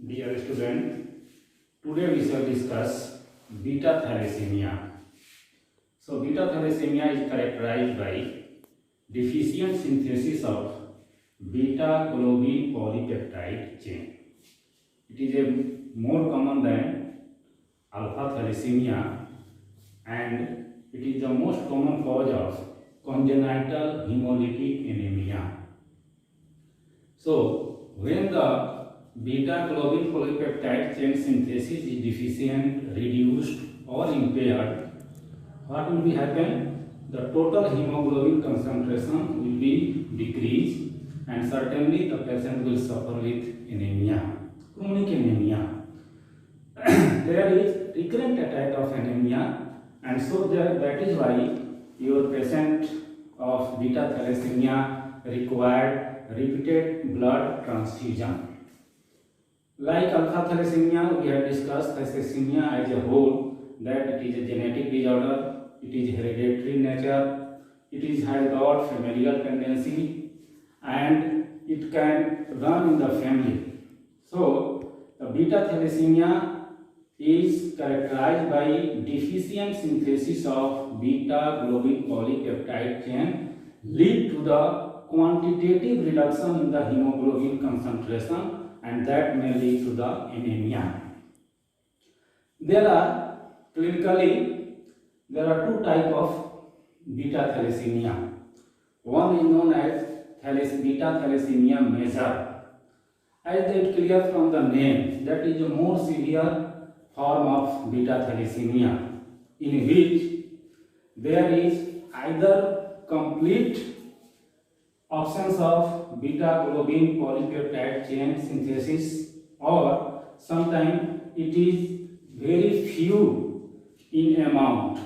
Dear student, today we shall discuss beta thalassemia. So, beta thalassemia is characterized by deficient synthesis of beta globin polypeptide chain. It is a more common than alpha thalassemia, and it is the most common cause of congenital hemolytic anemia. So, when the beta globin polypeptide chain synthesis is deficient, reduced or impaired, what will be happen? The total hemoglobin concentration will be decreased, and certainly the patient will suffer with anemia, chronic anemia. There is recurrent attack of anemia, and so that is why your patient of beta thalassemia required repeated blood transfusion. Like alpha thalassemia, we have discussed thalassemia as a whole, that it is a genetic disorder, it is hereditary in nature, has got familial tendency, and it can run in the family. So, the beta thalassemia is characterized by deficient synthesis of beta globin polypeptide chain, lead to the quantitative reduction in the hemoglobin concentration, and that may lead to the anemia. There are clinically two types of beta thalassemia. One is known as beta thalassemia major. As it clear from the name, that is a more severe form of beta thalassemia, in which there is either complete absence of beta globin polypeptide chain synthesis, or sometimes it is very few in amount.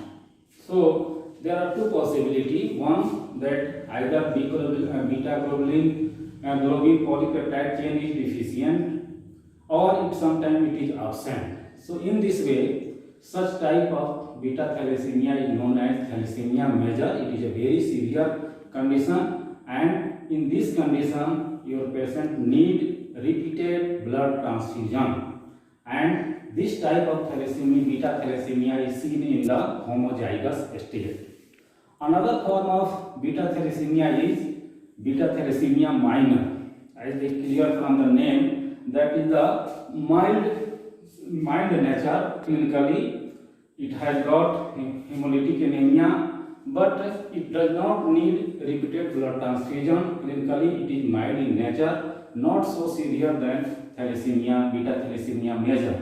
So there are two possibilities. One, that either beta globin polypeptide chain is deficient, or sometimes it is absent. So in this way, such type of beta thalassemia is known as thalassemia major. It is a very severe condition, and in this condition your patient need repeated blood transfusion, and this type of thalassemia, beta thalassemia, is seen in the homozygous state. Another form of beta thalassemia is beta thalassemia minor. As they clear from the name, that is the mild nature. Clinically it has got hemolytic anemia, but it does not need repeated blood transfusion. Clinically it is mild in nature, not so severe than thalassemia, beta thalassemia major,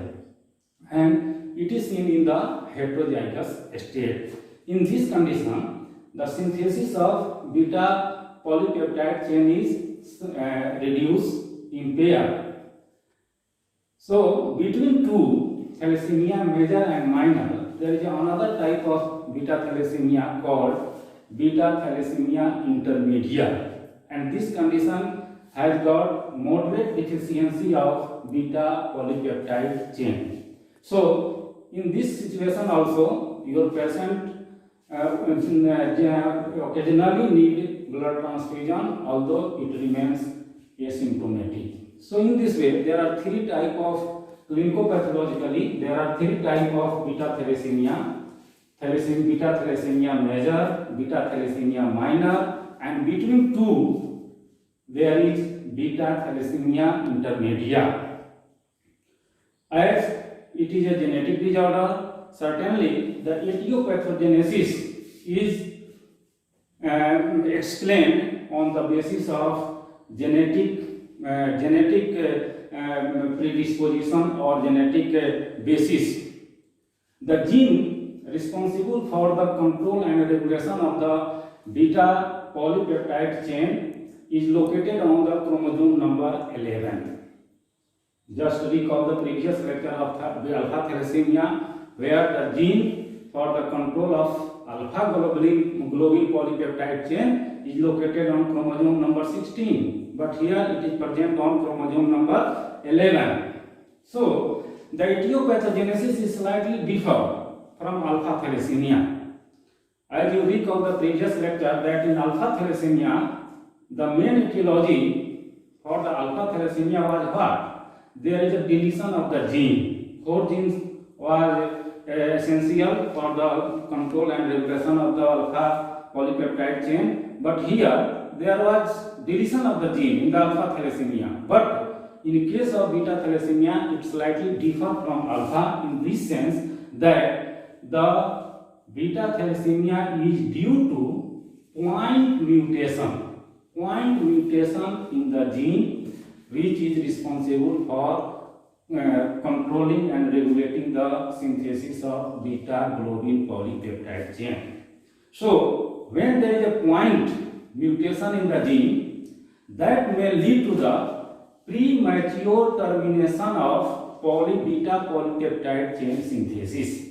and it is seen in the heterozygous state. In this condition, the synthesis of beta polypeptide chain is reduced, impaired. So between two, thalassemia major and minor, there is another type of beta thalassemia called beta thalassemia intermediate, and this condition has got moderate deficiency of beta polypeptide chain. So in this situation also, your patient occasionally need blood transfusion, although it remains asymptomatic. So in this way, there are three types of clinicopathologically, there are three types of beta thalassemia: beta thalassemia major, beta thalassemia minor, and between two there is beta thalassemia intermediate. As it is a genetic disorder, certainly the etiopathogenesis is explained on the basis of genetic predisposition or genetic basis. The gene responsible for the control and regulation of the beta polypeptide chain is located on the chromosome number 11. Just recall the previous lecture of alpha thalassemia, where the gene for the control of alpha globin polypeptide chain is located on chromosome number 16, but here it is present on chromosome number 11. So the etiopathogenesis is slightly different from alpha thalassemia. As you recall the previous lecture, that in alpha thalassemia the main etiology for the alpha thalassemia was what? there is a deletion of the gene. 4 genes were essential for the control and regulation of the alpha polypeptide chain, but here there was deletion of the gene in the alpha thalassemia. But in case of beta thalassemia, it slightly differs from alpha in this sense that the beta thalassemia is due to point mutation in the gene which is responsible for controlling and regulating the synthesis of beta globin polypeptide chain. So when there is a point mutation in the gene, that may lead to the premature termination of beta polypeptide chain synthesis.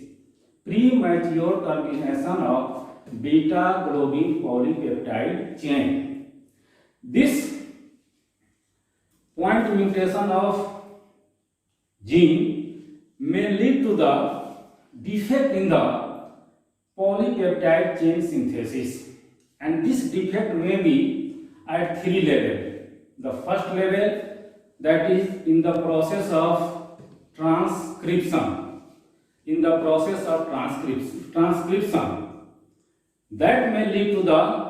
Premature termination of beta globin polypeptide chain. This point mutation of gene may lead to the defect in the polypeptide chain synthesis, and this defect may be at 3 levels. The first level, that is in the process of transcription. In the process of transcription, that may lead to the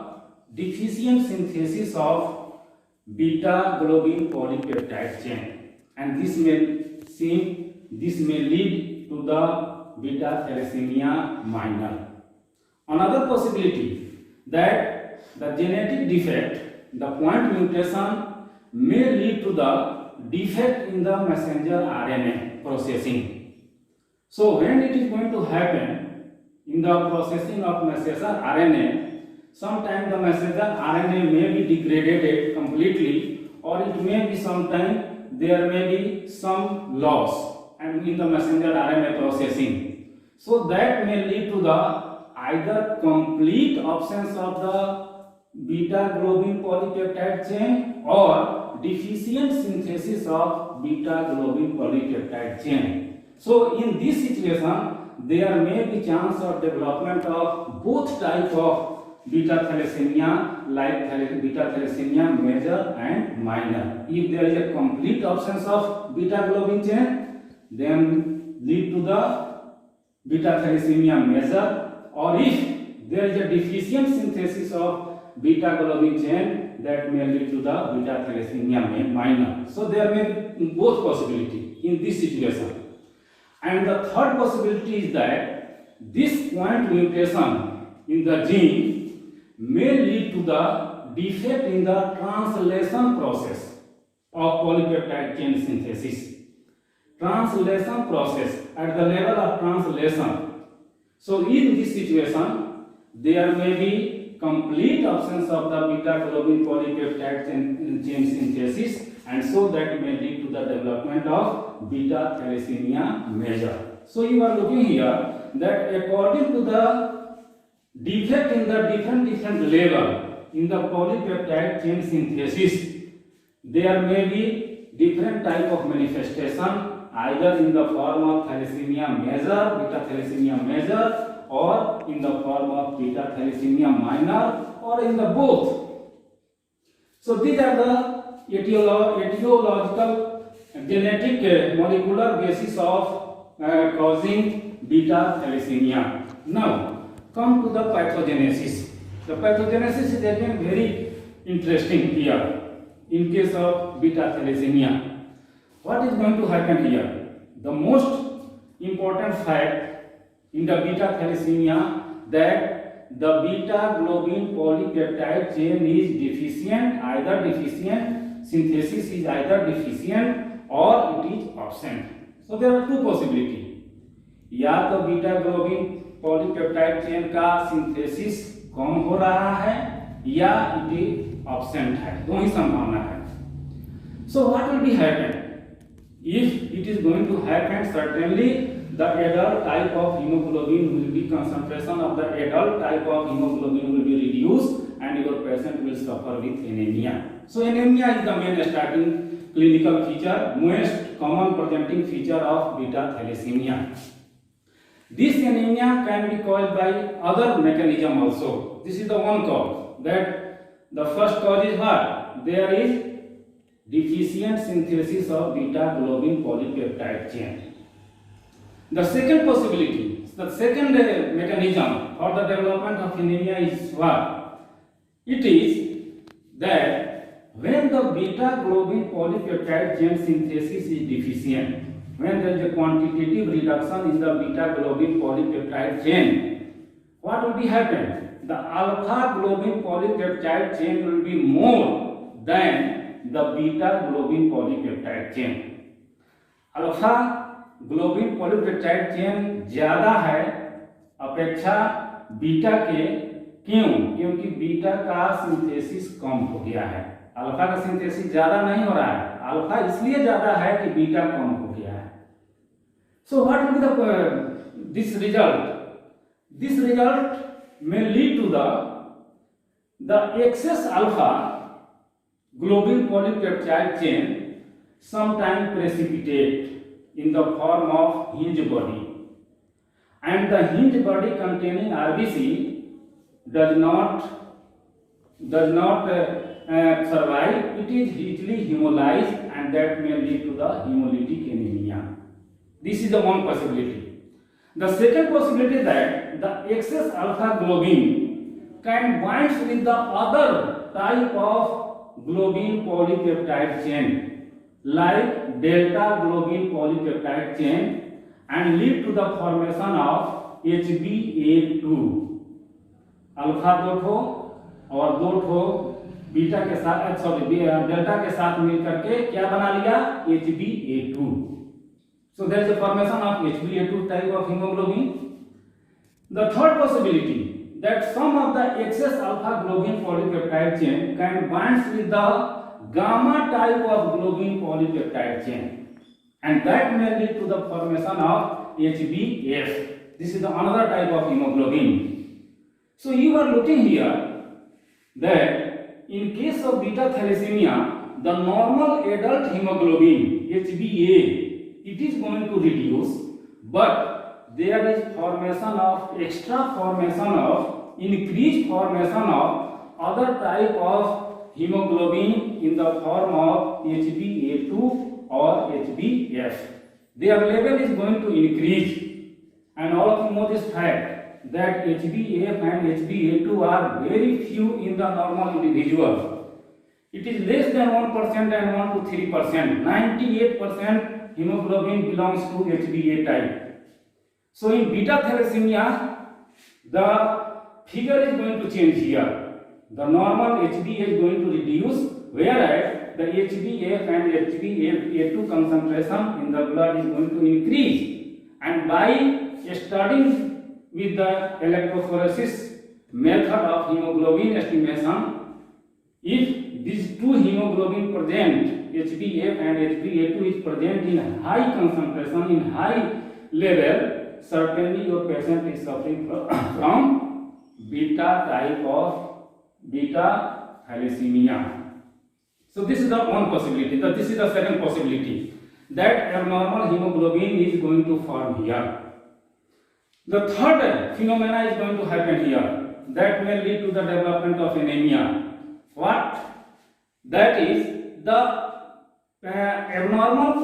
deficient synthesis of beta globin polypeptide chain, and this may lead to the beta thalassemia minor. Another possibility that the genetic defect, the point mutation, may lead to the defect in the messenger RNA processing. So when it is going to happen in the processing of messenger RNA, sometimes the messenger RNA may be degraded completely, or it may be sometimes there may be some loss and in the messenger RNA processing. So that may lead to the either complete absence of the beta globin polypeptide chain or deficient synthesis of beta globin polypeptide chain. So in this situation, there may be chance of development of both type of beta thalassemia, like beta thalassemia major and minor. If there is a complete absence of beta globin chain, then lead to the beta thalassemia major, or if there is a deficient synthesis of beta globin chain, that may lead to the beta thalassemia minor. So there may be both possibility in this situation. And the third possibility is that this point mutation in the gene may lead to the defect in the translation process of polypeptide chain synthesis. Translation process, at the level of translation. So in this situation, there may be complete absence of the beta globin polypeptide chain synthesis, and so that may lead to the development of beta thalassemia major. So you are looking here that according to the defect in the different level in the polypeptide chain synthesis, there may be different type of manifestation, either in the form of thalassemia major, beta thalassemia major, or in the form of beta thalassemia minor, or in the both. So these are the etiological genetic molecular basis of causing beta thalassemia. Now come to the pathogenesis. The pathogenesis is again very interesting here in case of beta thalassemia. What is going to happen here? The most important fact in the beta thalassemia that the beta globin polypeptide chain is deficient, synthesis is either deficient or it is absent. So there are two possibilities. या तो beta globin polypeptide chain का synthesis कम हो रहा है या it is absent है, दो ही संभावना है. So what will be happen? If it is going to happen, certainly the adult type of hemoglobin will be, concentration of the adult type of hemoglobin will be reduced and your patient will suffer with anemia. So anemia is the main starting clinical feature, most common presenting feature of beta thalassemia. This anemia can be caused by other mechanism also. This is the one cause. That the first cause is what? There is deficient synthesis of beta globin polypeptide chain. The second possibility, the second mechanism for the development of anemia is what? It is that when the beta globin polypeptide chain synthesis is deficient, when there is a quantitative reduction in the beta globin polypeptide chain, what will be happen? The alpha globin polypeptide chain will be more than the beta globin polypeptide chain. Alpha globin polypeptide chain ज्यादा है अपेक्षा beta के। क्यों? क्योंकि beta का synthesis कम हो गया है, अल्फा का सिंथेसिस ज्यादा नहीं हो रहा है। अल्फा इसलिए ज्यादा है कि बीटा कम हो गया है। So what will be the this result may lead to the excess alpha globin polypeptide chain sometime precipitate in the form of hinge body, and the hinge body containing RBC does not survive. It is easily hemolyzed, and that may lead to the hemolytic anemia. This is the one possibility. The second possibility is that the excess alpha globin can bind with the other type of globin polypeptide chain, like delta globin polypeptide chain, and lead to the formation of HbA2। Alpha दो ठो और दो ठो beta के साथ delta के साथ मिलकर के क्या बना लिया? HbA2। So there is a formation of HbA2 type of hemoglobin. The third possibility, that some of the excess alpha globin polypeptide chain can bind with the gamma type of globin polypeptide chain, and that may lead to the formation of HbF. This is another type of hemoglobin. So you are looking here that in case of beta thalassemia, the normal adult hemoglobin HbA, it is going to reduce, but there is increased formation of other type of hemoglobin in the form of HbA2 or HbF. Their level is going to increase, and all of you know this fact that HbF and HbA2 are very few in the normal individual. It is less than 1% and 1 to 3%. 98% hemoglobin belongs to HbA type. So in beta thalassemia, the figure is going to change here. The normal HbA is going to reduce, whereas the HbF and HbA2 concentration in the blood is going to increase. And by studying with the electrophoresis method of hemoglobin estimation, if these two hemoglobin present, HbF and HbA2 is present in high concentration, in high level, certainly your patient is suffering from beta type of beta thalassemia. So this is the one possibility. This is the second possibility, that abnormal hemoglobin is going to form here. The third phenomena is going to happen here, that may lead to the development of anemia. What? That is the abnormal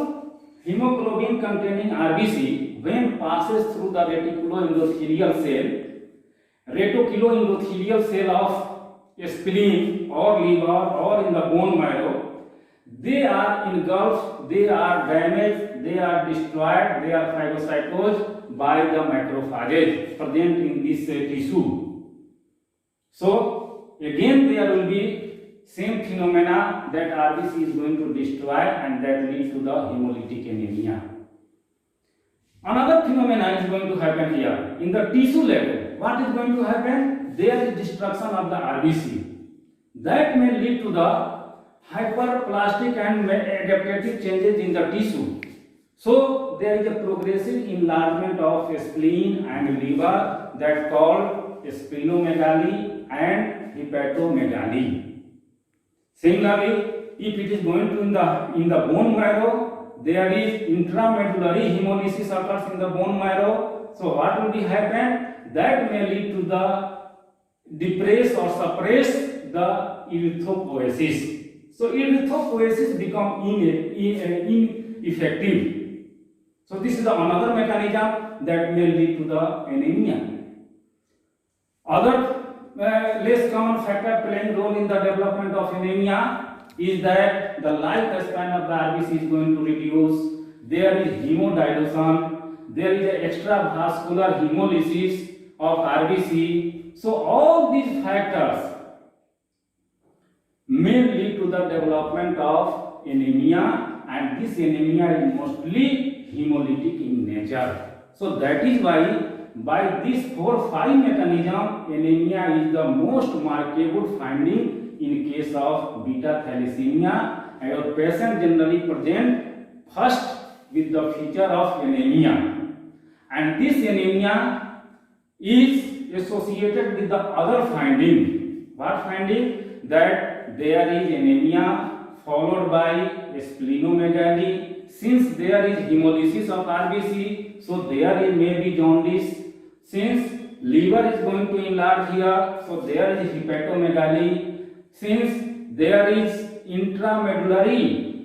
hemoglobin containing RBC, when passes through the reticuloendothelial cell of spleen or liver or in the bone marrow, they are engulfed, they are damaged, they are destroyed, they are phagocytosed by the macrophages present in this tissue. So again there will be same phenomena, that RBC is going to destroy, and that leads to the hemolytic anemia. Another phenomena is going to happen here in the tissue level. What is going to happen? There is destruction of the RBC. That may lead to the hyperplastic and adaptive changes in the tissue. So there is a progressive enlargement of spleen and liver, that called splenomegaly and hepatomegaly. Similarly, if it is going to in the bone marrow, there is intramedullary hemolysis occurs in the bone marrow. So what will be happen? That may lead to the depress or suppress the erythropoiesis. So erythropoiesis become ineffective. So this is another mechanism that may lead to the anemia. Other less common factor playing role in the development of anemia is that the lifespan of the RBC is going to reduce. There is hemodilution. There is an extravascular hemolysis of RBC. So all these factors may lead to the development of anemia, and this anemia is mostly hemolytic in nature. So that is why by these 4-5 mechanism, anemia is the most markable finding in case of beta thalassemia, and your patient generally present first with the feature of anemia, and this anemia is associated with the other finding. What finding? That there is anemia followed by splenomegaly. Since there is hemolysis of RBC, so there is maybe jaundice. Since liver is going to enlarge here, so there is hepatomegaly. Since there is intramedullary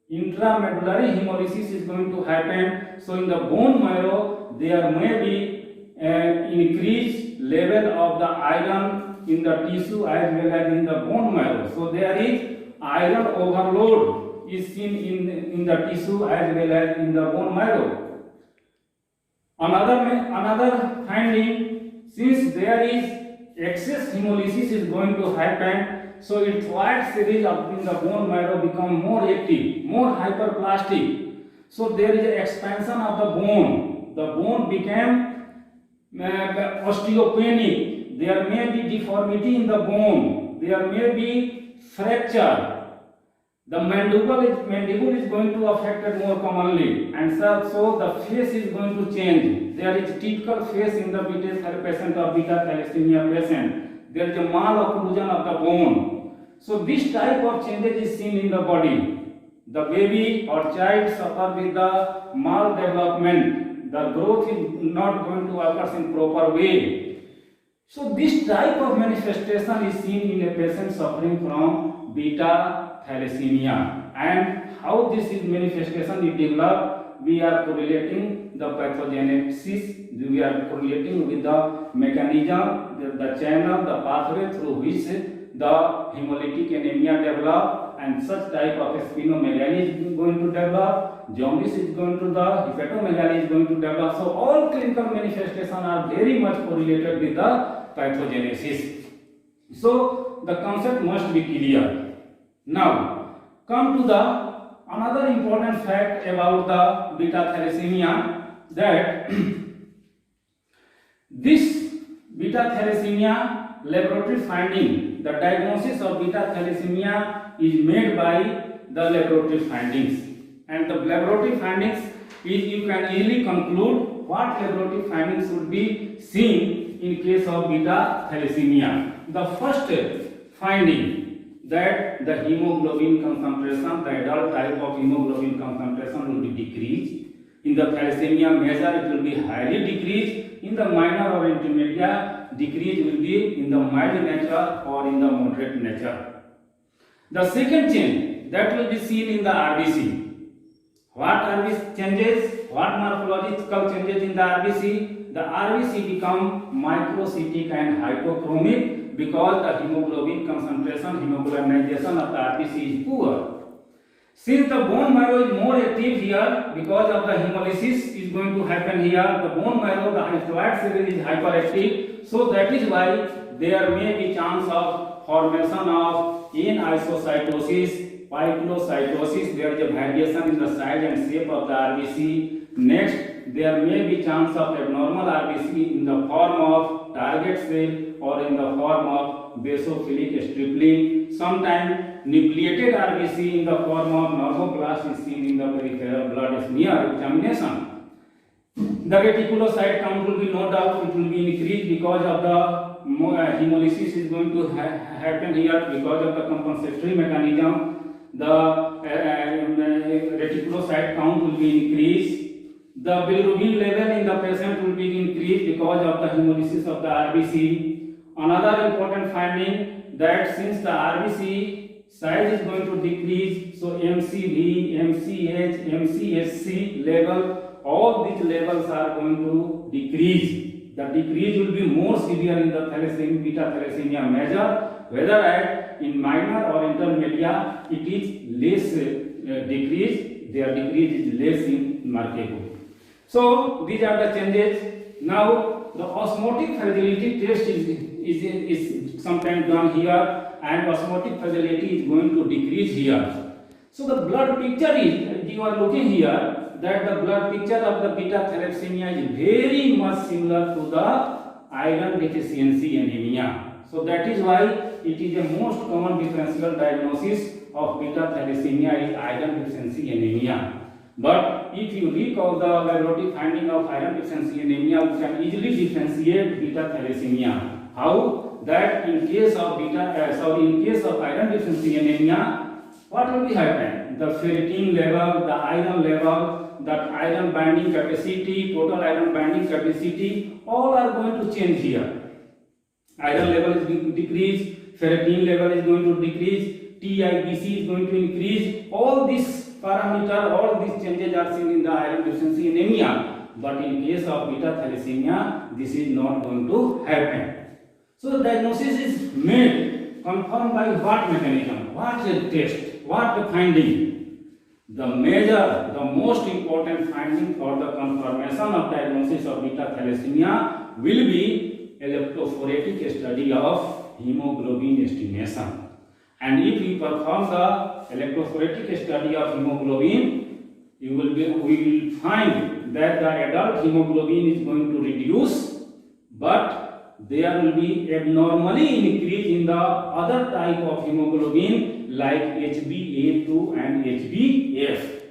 hemolysis is going to happen, so in the bone marrow there may be increased level of the iron in the tissue as well as in the bone marrow. So there is iron overload is seen in the tissue as well as in the bone marrow. Another finding, since there is excess hemolysis is going to happen, so erythroid series in the bone marrow become more active, more hyperplastic. So there is an expansion of the bone. The bone became osteopenic. There may be deformity in the bone. There may be fracture. The mandible is going to affected more commonly, and so the face is going to change. There is typical face in the beta patient or beta thalassemia patient. There is a malocclusion of the bone. So this type of changes is seen in the body. The baby or child suffer with the maldevelopment. The growth is not going to occur in proper way. So this type of manifestation is seen in a patient suffering from beta thalassemia, and how this is manifestation is developed, we are correlating the pathogenesis, we are correlating with the mechanism, the channel, the pathway through which the hemolytic anemia develop, and such type of splenomegaly is going to develop, jaundice is going to develop, hepatomegaly is going to develop. So all clinical manifestations are very much correlated with the pathogenesis. So the concept must be clear. Now come to the another important fact about the beta thalassemia, that this beta thalassemia laboratory finding, the diagnosis of beta thalassemia is made by the laboratory findings, and the laboratory findings is, you can easily conclude what laboratory findings should be seen in case of beta thalassemia. The first finding, that the hemoglobin concentration, the adult type of hemoglobin concentration will be decreased. In the thalassemia measure, it will be highly decreased. In the minor or intermediate, decrease will be in the mild nature or in the moderate nature. The second change that will be seen in the RBC. What RBC changes? What morphological changes in the RBC? The RBC become microcytic and hypochromic, because the hemoglobin concentration, hemoglobinization of the RBC is poor. Since the bone marrow is more active here, because of the hemolysis is going to happen here, the bone marrow, the erythroid cell is hyperactive, so that is why there may be chance of formation of anisocytosis, pyknocytosis. There is a variation in the size and shape of the RBC. Next, there may be chance of abnormal RBC in the form of target cell or in the form of basophilic stripling. Sometimes nucleated RBC in the form of normoblast is seen in the peripheral blood smear examination. The reticulocyte count will be, no doubt, it will be increased because of the hemolysis is going to happen here, because of the compensatory mechanism. The reticulocyte count will be increased. The bilirubin level in the patient will be increased because of the hemolysis of the RBC. Another important finding, that since the RBC size is going to decrease. So MCV, MCH, MCHC level, all these levels are going to decrease. The decrease will be more severe in the thalassemia, beta thalassemia major, whether in minor or intermediate it is less decrease, their decrease is less in markable. So these are the changes. Now the osmotic fragility test is sometimes done here, and osmotic fragility is going to decrease here. So the blood picture is, you are looking here, that the blood picture of the beta thalassemia is very much similar to the iron deficiency anemia. So that is why it is a most common differential diagnosis of beta thalassemia is iron deficiency anemia. But if you recall the laboratory finding of iron deficiency anemia, you can easily differentiate beta thalassemia. How? That in case of iron deficiency anemia, what will be happen? The ferritin level, the iron level, that iron binding capacity, total iron binding capacity, all are going to change here. Iron level is going to decrease, ferritin level is going to decrease, TIBC is going to increase. All these parameter, all these changes are seen in the iron deficiency anemia. But in case of beta thalassemia, this is not going to happen. So the diagnosis is made, confirmed by what mechanism, what test, what finding. The major, the most important finding for the confirmation of diagnosis of beta thalassemia will be electrophoretic study of hemoglobin estimation. And if you perform the electrophoretic study of hemoglobin, we will find that the adult hemoglobin is going to reduce, but there will be abnormally increase in the other type of hemoglobin like HbA2 and HbF.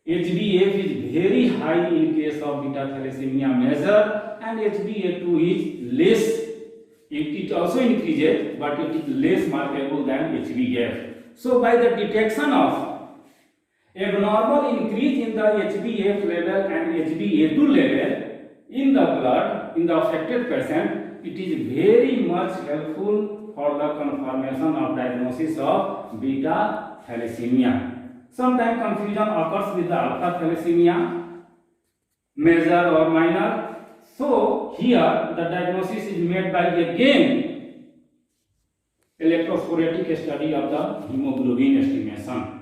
HbF is very high in case of beta thalassemia measure, and HbA2 is less. It also increases, but it is less markable than HbF. So by the detection of abnormal increase in the HbF level and HbA2 level in the blood in the affected patient, it is very much helpful for the confirmation of diagnosis of beta thalassemia. Sometimes confusion occurs with the alpha thalassemia, major or minor. So here the diagnosis is made by again electrophoretic study of the hemoglobin estimation.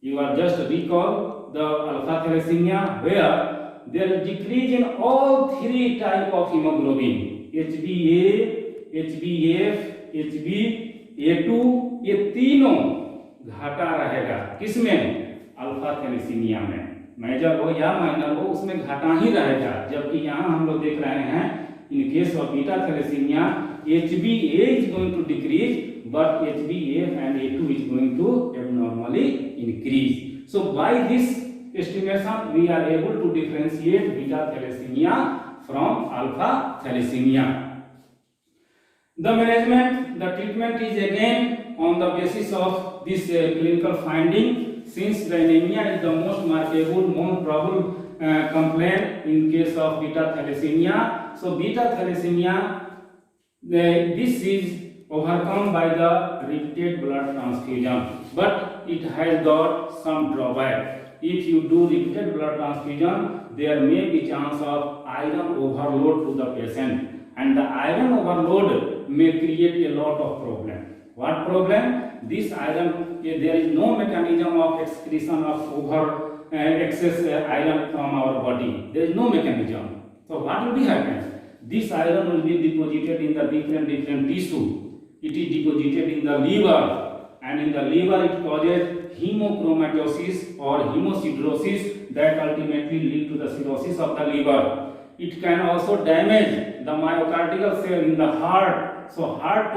You are just recall the alpha thalassemia where there is decrease in all three type of hemoglobin. HbA, HbF, HbA2, ये तीनों घाटा रहेगा किसमें? Alpha thalassaemia में, major हो या minor हो उसमें घाटा ही रहेगा। जबकि यहाँ हम लोग देख रहे हैं in case of beta thalassemia HbA is going to decrease, but HbF and A2 is going to abnormally increase. So by this estimation we are able to differentiate beta thalassemia from alpha thalassemia. The management, the treatment is again on the basis of this clinical finding, since the anemia is the most markable, most probable complaint in case of beta thalassemia. So beta thalassemia, this is overcome by the repeated blood transfusion, but it has got some drawback. If you do repeated blood transfusion, there may be chance of iron overload to the patient, and the iron overload may create a lot of problem. What problem? This iron, there is no mechanism of excretion of excess iron from our body. There is no mechanism. So what will be happen? This iron will be deposited in the different tissue. It is deposited in the liver, and in the liver it causes hemochromatosis or hemosiderosis that ultimately lead to the cirrhosis of the liver. It can also damage the myocardial cell in the heart. So heart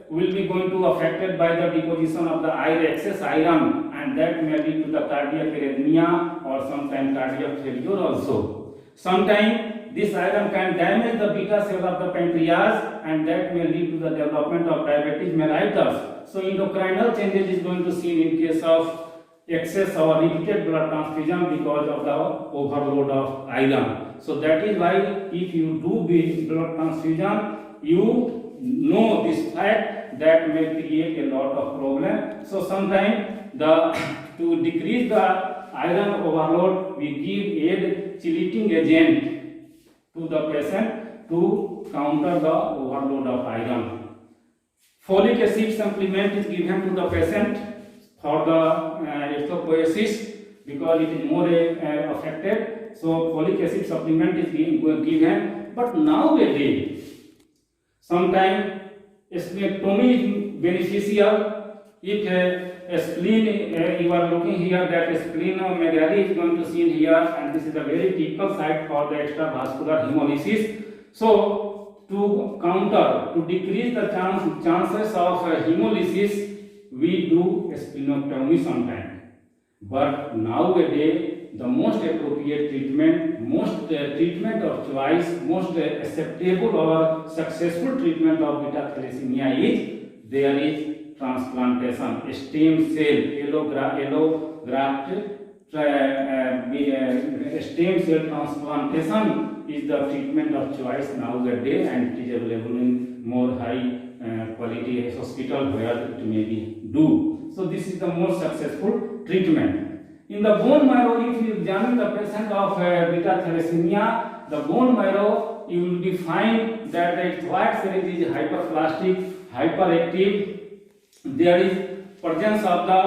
will be going to affected by the deposition of the excess iron, and that may lead to the cardiac arrhythmia or sometimes cardiac failure also. Sometimes this iron can damage the beta cell of the pancreas, and that may lead to the development of diabetes mellitus. So endocrinal changes is going to see in case of excess or repeated blood transfusion because of the overload of iron. So that is why if you do blood transfusion, you know this fact, that may create a lot of problem. So sometimes to decrease the iron overload, we add chelating agent to the patient to counter the overload of iron. Folic acid supplement is given to the patient for the erythropoiesis because it is more affected. So folic acid supplement is given. But nowadays, sometimes splenectomy is beneficial. If a spleen, you are looking here that splenomegaly is going to seen here, and this is a very typical site for the extravascular hemolysis. So to counter, to decrease the chances of hemolysis, we do splenectomy sometimes. But nowadays, the most appropriate treatment, treatment of choice, most acceptable or successful treatment of beta thalassemia is there is transplantation, stem cell, allograft, stem cell transplantation is the treatment of choice nowadays, and it is available in more high quality hospital where it may be do. So this is the most successful treatment. In the bone marrow, if you examine the patient of beta thalassemia, the bone marrow, you will be find that the white cell is hyperplastic, hyperactive. There is presence of the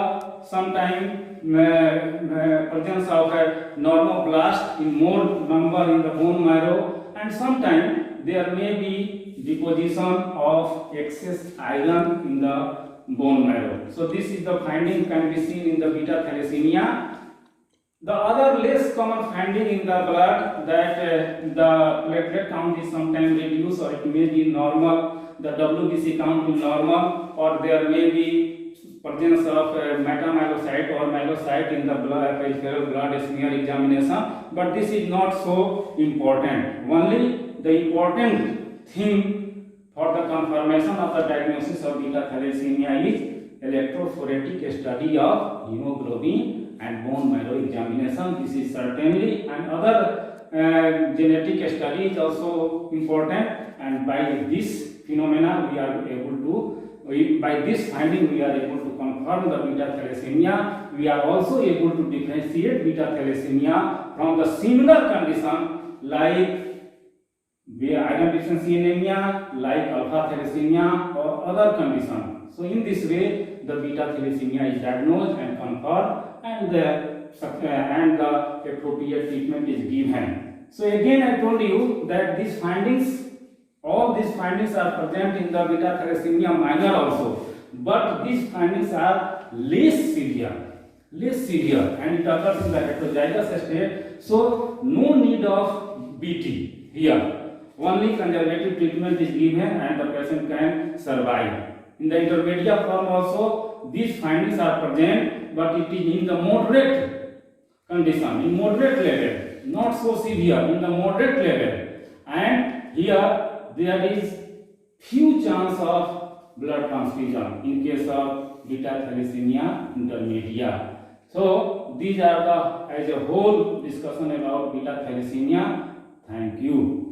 presence of a normoblast in more number in the bone marrow, and sometimes there may be deposition of excess iron in the bone marrow. So this is the finding can be seen in the beta thalassemia. The other less common finding in the blood, that the platelet count is sometimes reduced, or it may be normal, the WBC count is normal, or there may be presence of metamyelocyte or myelocyte in the blood, peripheral blood smear examination. But this is not so important. Only the important thing for the confirmation of the diagnosis of beta thalassemia is electrophoretic study of hemoglobin and bone marrow examination. This is certainly, and other genetic study is also important, and by this phenomena we are able to, by this finding we are able to confirm the beta thalassemia. We are also able to differentiate beta thalassemia from the similar condition like iron deficiency anemia, like alpha thalassemia or other conditions. So in this way the beta thalassemia is diagnosed and confirmed, and the appropriate treatment is given. So again I told you that these findings, all these findings are present in the beta thalassemia minor also, but these findings are less severe, and it occurs in the heterozygous state. So no need of BT here. Only conservative treatment is given and the patient can survive. In the intermediate form also, these findings are present, but it is in the moderate condition, in moderate level, not so severe, in the moderate level. And here there is few chance of blood transfusion in case of beta thalassemia intermediate. So these are the as a whole discussion about beta thalassemia. Thank you.